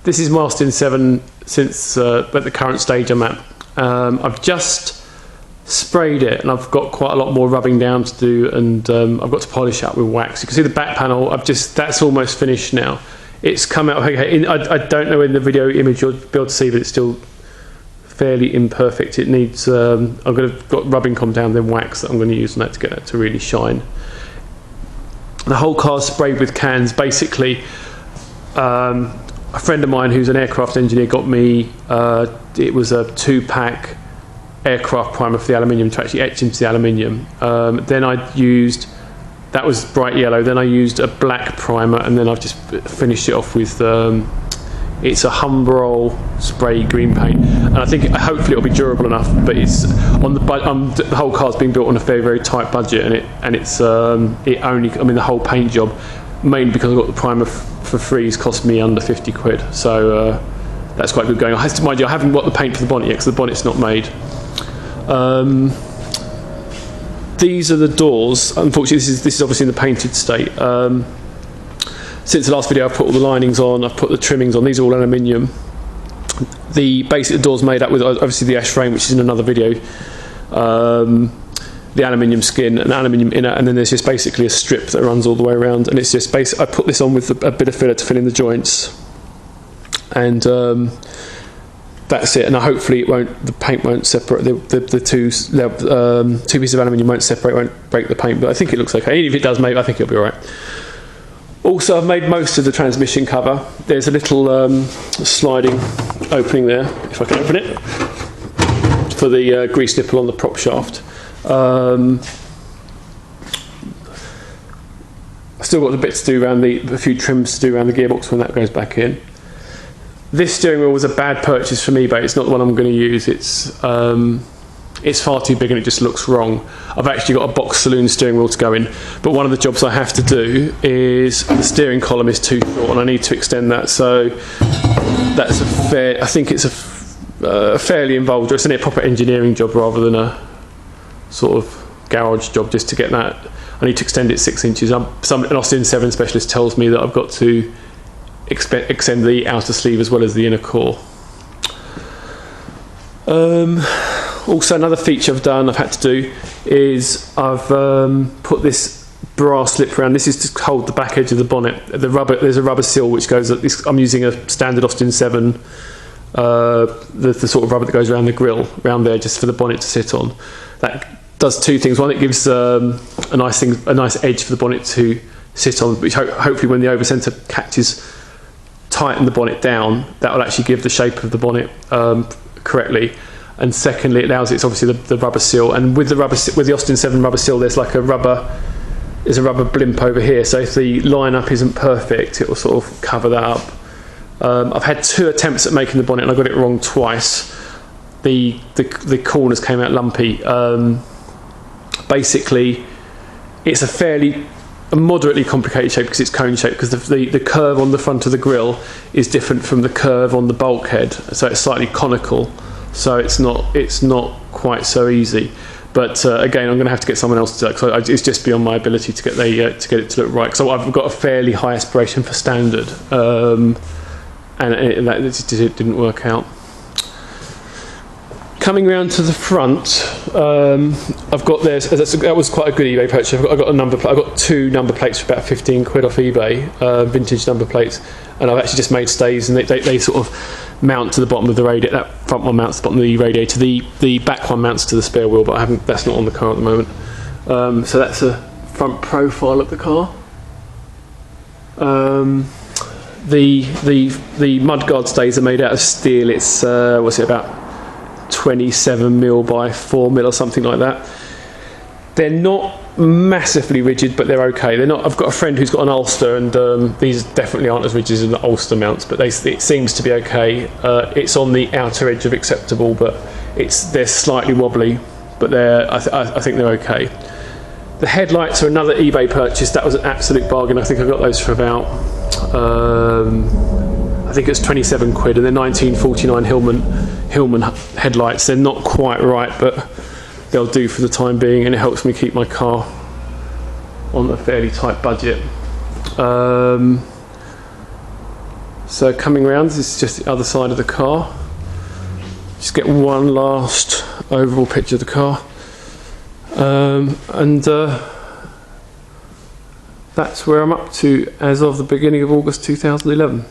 this is my Austin 7 since at the current stage I'm at. I've just sprayed it and I've got quite a lot more rubbing down to do, and I've got to polish up with wax. You can see the back panel, that's almost finished now. It's come out okay. I don't know in the video image you'll be able to see, but it's still fairly imperfect. It needs, got rubbing comb down, then wax that I'm going to use on that to get that to really shine. The whole car's sprayed with cans. Basically, a friend of mine who's an aircraft engineer got me, it was a 2-pack aircraft primer for the aluminium to actually etch into the aluminium. Then I used, that was bright yellow, then I used a black primer, and then I've just finished it off with it's a Humbrol spray green paint, and I think hopefully it'll be durable enough. But it's on the whole car's being built on a very, very tight budget, and it's the whole paint job, mainly because I got the primer for free, has cost me under 50 quid. So that's quite good going. Mind you, I haven't got the paint for the bonnet yet because the bonnet's not made. These are the doors. Unfortunately, this is obviously in the painted state. Since the last video, I've put all the linings on, I've put the trimmings on. These are all aluminium. The basic door's made up with obviously the ash frame, which is in another video. The aluminium skin, an aluminium inner, and then there's just basically a strip that runs all the way around. And it's just I put this on with a bit of filler to fill in the joints, and that's it. And hopefully the paint won't separate. The two pieces of aluminium won't separate, won't break the paint. But I think it looks okay. Even if it does, maybe I think it'll be all right. Also, I've made most of the transmission cover. There's a little sliding opening there, if I can open it, for the grease nipple on the prop shaft. I've still got a bit to do around a few trims to do around the gearbox when that goes back in. This steering wheel was a bad purchase from eBay. It's not the one I'm going to use. It's far too big and it just looks wrong. I've actually got a box saloon steering wheel to go in, but one of the jobs I have to do is the steering column is too short and I need to extend that. So that's I think it's a fairly involved, it's a proper engineering job rather than a sort of garage job just to get that. I need to extend it 6 inches. An Austin 7 specialist tells me that I've got to extend the outer sleeve as well as the inner core. Also, another feature I've had to do is I've put this brass lip around. This is to hold the back edge of the bonnet. There's a rubber seal which goes. I'm using a standard Austin 7, the sort of rubber that goes around the grille, around there, just for the bonnet to sit on. That does two things. One, it gives a nice edge for the bonnet to sit on, which hopefully when the over centre catches, tighten the bonnet down. That will actually give the shape of the bonnet correctly. And secondly, it allows it's obviously the rubber seal, and with the Austin 7 rubber seal, there's a rubber blimp over here. So if the line-up isn't perfect, it will sort of cover that up. I've had 2 attempts at making the bonnet, and I got it wrong twice. The corners came out lumpy. Basically, it's a moderately complicated shape because it's cone shaped, because the curve on the front of the grille is different from the curve on the bulkhead, so it's slightly conical. So it's not quite so easy, but again, I'm going to have to get someone else to do it. So it's just beyond my ability to get it to look right. So I've got a fairly high aspiration for standard, and that just didn't work out. Coming round to the front, I've got this. That was quite a good eBay purchase. I got 2 number plates for about 15 quid off eBay, vintage number plates, and I've actually just made stays, and they sort of mount to the bottom of the radiator. That front one mounts to the bottom of the radiator. The back one mounts to the spare wheel, but that's not on the car at the moment. So that's a front profile of the car. The mudguard stays are made out of steel. It's about 27mm by 4mm or something like that. They're not massively rigid, but they're okay. They're not. I've got a friend who's got an Ulster, and these definitely aren't as rigid as the Ulster mounts, but it seems to be okay. It's on the outer edge of acceptable, but they're slightly wobbly, but I think they're okay. The headlights are another eBay purchase. That was an absolute bargain. I think I got those for about I think it's 27 quid, and they're 1949 Hillman headlights. They're not quite right, but they'll do for the time being, and it helps me keep my car on a fairly tight budget. So coming round, this is just the other side of the car. Just get one last overall picture of the car. That's where I'm up to as of the beginning of August 2011.